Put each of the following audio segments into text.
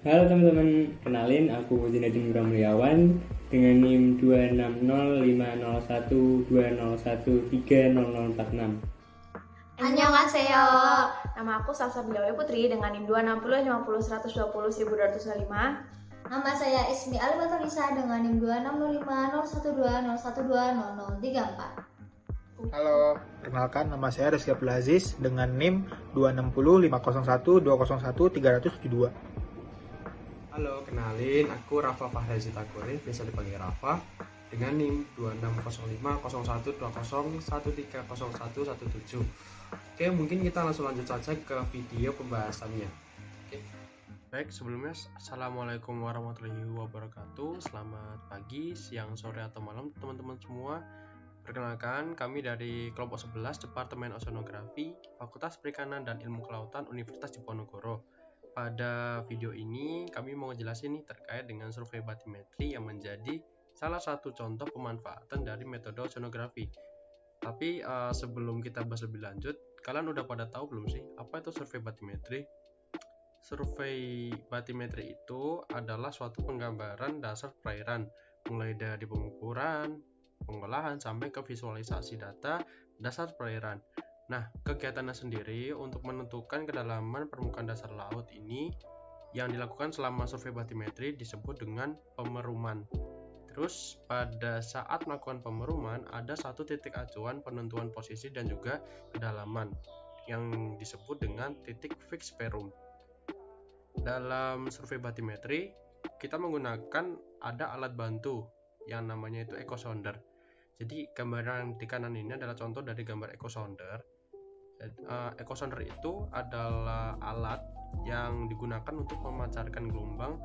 Halo teman-teman, kenalin aku Zinedine Muliawan dengan NIM 260501201300046. Annyeonghaseyo. Nama aku Salsa Bilawai Putri dengan NIM 2605011201205. Nama saya Ismi Albatorisa dengan NIM 2650120120034. Halo, perkenalkan nama saya Rizky Abdul Aziz dengan NIM 260501201301372. Halo, kenalin aku Rafa Fahrazi Takuri, biasa dipanggil Rafa dengan NIM 260500120130117. Oke, mungkin kita langsung lanjut saja ke video pembahasannya. Oke. Baik, sebelumnya Assalamualaikum warahmatullahi wabarakatuh. Selamat pagi, siang, sore, atau malam teman-teman semua. Perkenalkan, kami dari kelompok 11 Departemen Oceanografi, Fakultas Perikanan dan Ilmu Kelautan Universitas Diponegoro. Pada video ini kami mau ngejelasin nih terkait dengan survei batimetri yang menjadi salah satu contoh pemanfaatan dari metode oceanografi. Tapi sebelum kita bahas lebih lanjut, kalian udah pada tahu belum sih apa itu survei batimetri? Survei batimetri itu adalah suatu penggambaran dasar perairan, mulai dari pengukuran, pengolahan sampai ke visualisasi data dasar perairan. Nah, kegiatannya sendiri untuk menentukan kedalaman permukaan dasar laut ini yang dilakukan selama survei batimetri disebut dengan pemeruman. Terus pada saat melakukan pemeruman ada satu titik acuan penentuan posisi dan juga kedalaman yang disebut dengan titik fix perum. Dalam survei batimetri kita menggunakan ada alat bantu yang namanya itu echo sounder. Jadi gambaran di kanan ini adalah contoh dari gambar echo sounder. Echo sounder itu adalah alat yang digunakan untuk memancarkan gelombang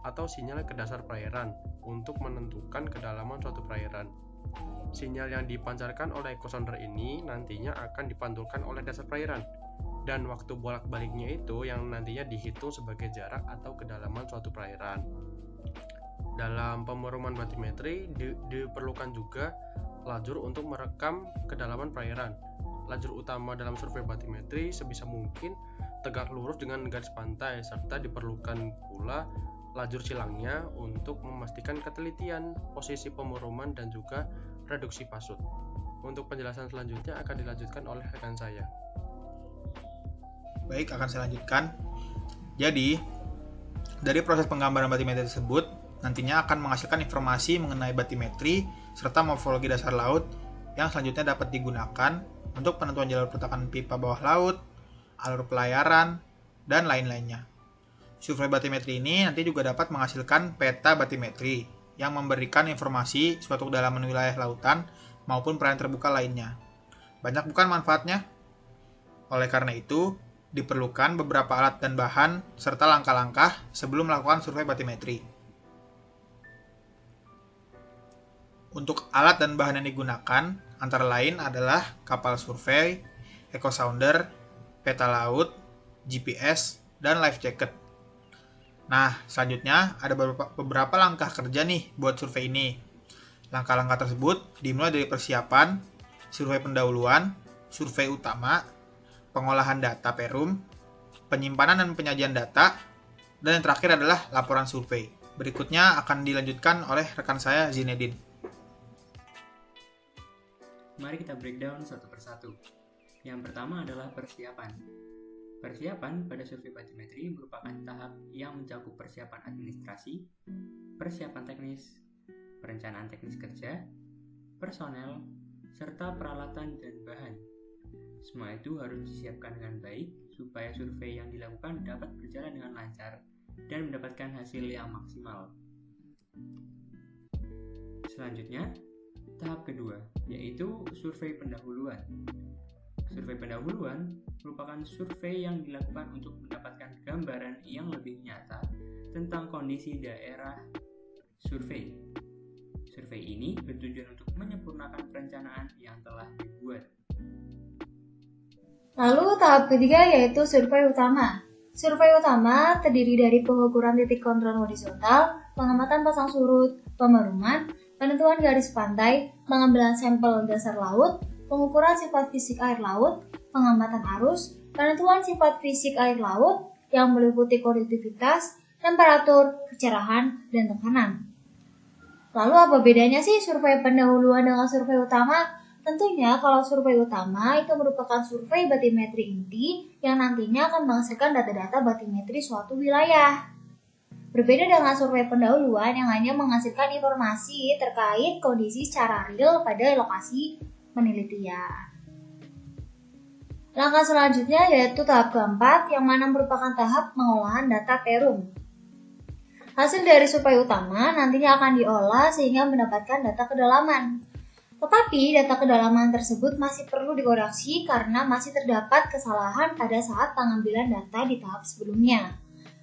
atau sinyal ke dasar perairan untuk menentukan kedalaman suatu perairan. Sinyal yang dipancarkan oleh echo sounder ini nantinya akan dipantulkan oleh dasar perairan, dan waktu bolak-baliknya itu yang nantinya dihitung sebagai jarak atau kedalaman suatu perairan. Dalam pemeruman batimetri diperlukan juga lajur untuk merekam kedalaman perairan. Lajur utama dalam survei batimetri sebisa mungkin tegak lurus dengan garis pantai, serta diperlukan pula lajur silangnya untuk memastikan ketelitian posisi pemeruman dan juga reduksi pasut. Untuk penjelasan selanjutnya akan dilanjutkan oleh rekan saya. Baik, akan saya lanjutkan. Jadi, dari proses penggambaran batimetri tersebut nantinya akan menghasilkan informasi mengenai batimetri serta morfologi dasar laut yang selanjutnya dapat digunakan untuk penentuan jalur pertahanan pipa bawah laut, alur pelayaran, dan lain-lainnya. Survei batimetri ini nanti juga dapat menghasilkan peta batimetri yang memberikan informasi suatu kedalaman wilayah lautan maupun perairan terbuka lainnya. Banyak bukan manfaatnya? Oleh karena itu, diperlukan beberapa alat dan bahan serta langkah-langkah sebelum melakukan survei batimetri. Untuk alat dan bahan yang digunakan antara lain adalah kapal survei, echo sounder, peta laut, GPS, dan life jacket. Nah, selanjutnya ada beberapa langkah kerja nih buat survei ini. Langkah-langkah tersebut dimulai dari persiapan, survei pendahuluan, survei utama, pengolahan data perum, penyimpanan dan penyajian data, dan yang terakhir adalah laporan survei. Berikutnya akan dilanjutkan oleh rekan saya Zinedine. Mari kita breakdown satu persatu. Yang pertama adalah persiapan. Persiapan pada survei batimetri merupakan tahap yang mencakup persiapan administrasi, persiapan teknis, perencanaan teknis kerja, personel, serta peralatan dan bahan. Semua itu harus disiapkan dengan baik supaya survei yang dilakukan dapat berjalan dengan lancar dan mendapatkan hasil yang maksimal. Selanjutnya, tahap kedua, yaitu survei pendahuluan. Survei pendahuluan merupakan survei yang dilakukan untuk mendapatkan gambaran yang lebih nyata tentang kondisi daerah survei. Survei ini bertujuan untuk menyempurnakan perencanaan yang telah dibuat. Lalu tahap ketiga yaitu survei utama. Survei utama terdiri dari pengukuran titik kontrol horizontal, pengamatan pasang surut, pemeruman, penentuan garis pantai, pengambilan sampel dasar laut, pengukuran sifat fisik air laut, pengamatan arus, penentuan sifat fisik air laut yang meliputi konduktivitas, temperatur, kecerahan, dan tekanan. Lalu apa bedanya sih survei pendahuluan dengan survei utama? Tentunya kalau survei utama itu merupakan survei batimetri inti yang nantinya akan menghasilkan data-data batimetri suatu wilayah. Berbeda dengan survei pendahuluan yang hanya menghasilkan informasi terkait kondisi secara real pada lokasi penelitian. Langkah selanjutnya yaitu tahap keempat yang mana merupakan tahap pengolahan data perum. Hasil dari survei utama nantinya akan diolah sehingga mendapatkan data kedalaman. Tetapi data kedalaman tersebut masih perlu dikoreksi karena masih terdapat kesalahan pada saat pengambilan data di tahap sebelumnya.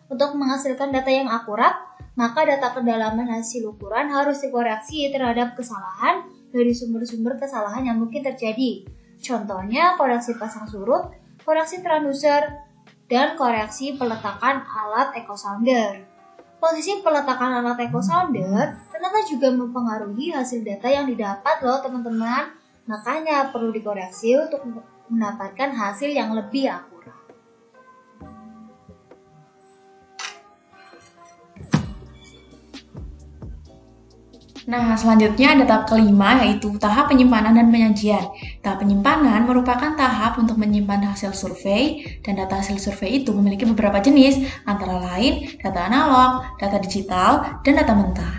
Untuk menghasilkan data yang akurat, maka data kedalaman hasil ukuran harus dikoreksi terhadap kesalahan dari sumber-sumber kesalahan yang mungkin terjadi. Contohnya koreksi pasang surut, koreksi transducer, dan koreksi peletakan alat echo sounder. Posisi peletakan alat echo sounder ternyata juga mempengaruhi hasil data yang didapat loh teman-teman. Makanya perlu dikoreksi untuk mendapatkan hasil yang lebih akurat. Nah, selanjutnya ada tahap kelima, yaitu tahap penyimpanan dan penyajian. Tahap penyimpanan merupakan tahap untuk menyimpan hasil survei, dan data hasil survei itu memiliki beberapa jenis, antara lain data analog, data digital, dan data mentah.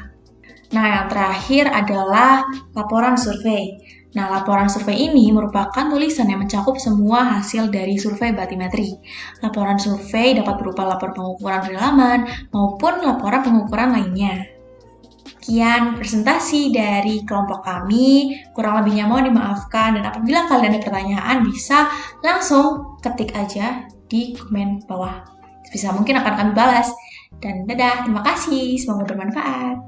Nah, yang terakhir adalah laporan survei. Nah, laporan survei ini merupakan tulisan yang mencakup semua hasil dari survei batimetri. Laporan survei dapat berupa laporan pengukuran kedalaman maupun laporan pengukuran lainnya. Sekian presentasi dari kelompok kami, kurang lebihnya mohon dimaafkan, dan apabila kalian ada pertanyaan bisa langsung ketik aja di komen bawah. Sebisa mungkin akan kami balas. Dan dadah, terima kasih, semoga bermanfaat.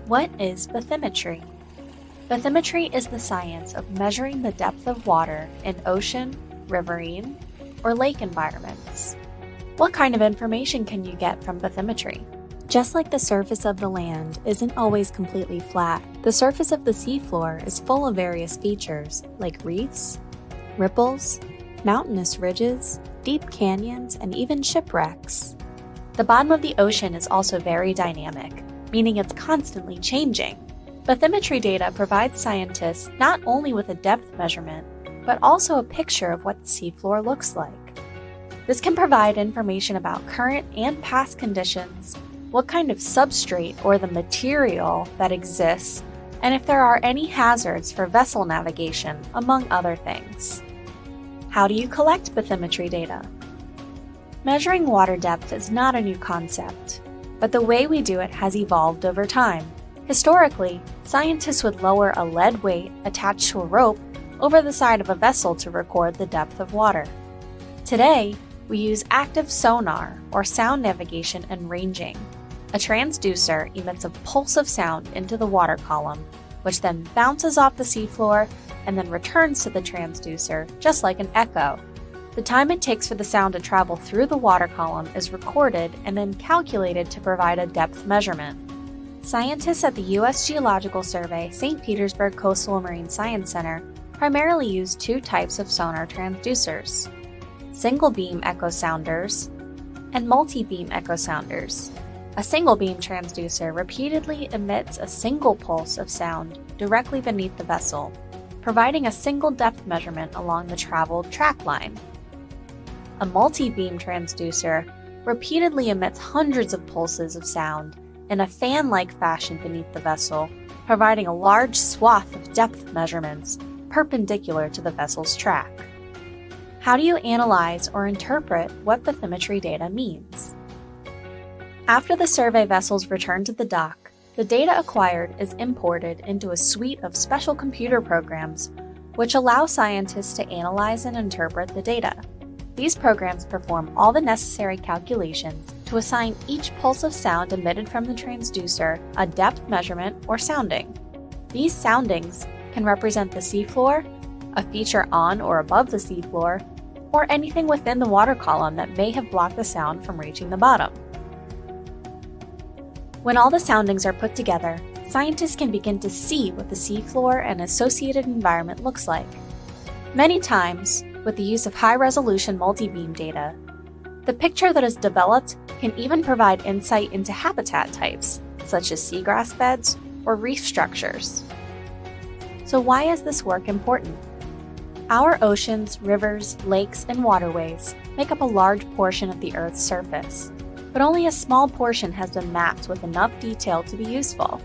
What is bathymetry? Bathymetry is the science of measuring the depth of water in ocean, riverine, or lake environments. What kind of information can you get from bathymetry? Just like the surface of the land isn't always completely flat, the surface of the seafloor is full of various features like reefs, ripples, mountainous ridges, deep canyons, and even shipwrecks. The bottom of the ocean is also very dynamic, meaning it's constantly changing. Bathymetry data provides scientists not only with a depth measurement, but also a picture of what the seafloor looks like. This can provide information about current and past conditions, what kind of substrate or the material that exists, and if there are any hazards for vessel navigation, among other things. How do you collect bathymetry data? Measuring water depth is not a new concept, but the way we do it has evolved over time. Historically, scientists would lower a lead weight attached to a rope over the side of a vessel to record the depth of water. Today, we use active sonar, or sound navigation and ranging. A transducer emits a pulse of sound into the water column, which then bounces off the seafloor and then returns to the transducer, just like an echo. The time it takes for the sound to travel through the water column is recorded and then calculated to provide a depth measurement. Scientists at the U.S. Geological Survey St. Petersburg Coastal and Marine Science Center primarily use two types of sonar transducers: single-beam echo sounders and multi-beam echo sounders. A single-beam transducer repeatedly emits a single pulse of sound directly beneath the vessel, providing a single depth measurement along the traveled track line. A multi-beam transducer repeatedly emits hundreds of pulses of sound in a fan-like fashion beneath the vessel, providing a large swath of depth measurements perpendicular to the vessel's track. How do you analyze or interpret what bathymetry data means? After the survey vessels return to the dock, the data acquired is imported into a suite of special computer programs which allow scientists to analyze and interpret the data. These programs perform all the necessary calculations to assign each pulse of sound emitted from the transducer a depth measurement or sounding. These soundings can represent the seafloor, a feature on or above the seafloor, or anything within the water column that may have blocked the sound from reaching the bottom. When all the soundings are put together, scientists can begin to see what the seafloor and associated environment looks like. Many times, with the use of high-resolution multi-beam data, the picture that is developed can even provide insight into habitat types, such as seagrass beds or reef structures. So why is this work important? Our oceans, rivers, lakes, and waterways make up a large portion of the Earth's surface, but only a small portion has been mapped with enough detail to be useful.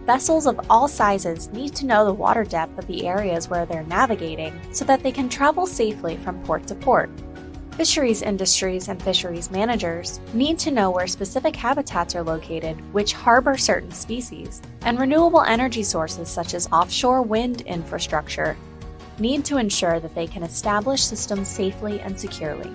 Vessels of all sizes need to know the water depth of the areas where they're navigating so that they can travel safely from port to port. Fisheries industries and fisheries managers need to know where specific habitats are located which harbor certain species, and renewable energy sources such as offshore wind infrastructure need to ensure that they can establish systems safely and securely.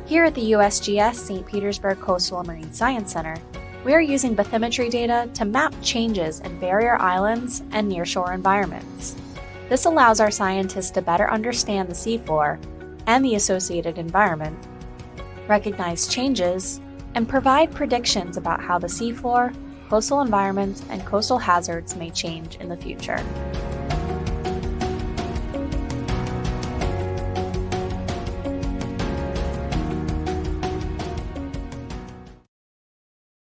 Here at the USGS St. Petersburg Coastal and Marine Science Center, we are using bathymetry data to map changes in barrier islands and nearshore environments. This allows our scientists to better understand the seafloor and the associated environment, recognize changes, and provide predictions about how the seafloor, coastal environments, and coastal hazards may change in the future.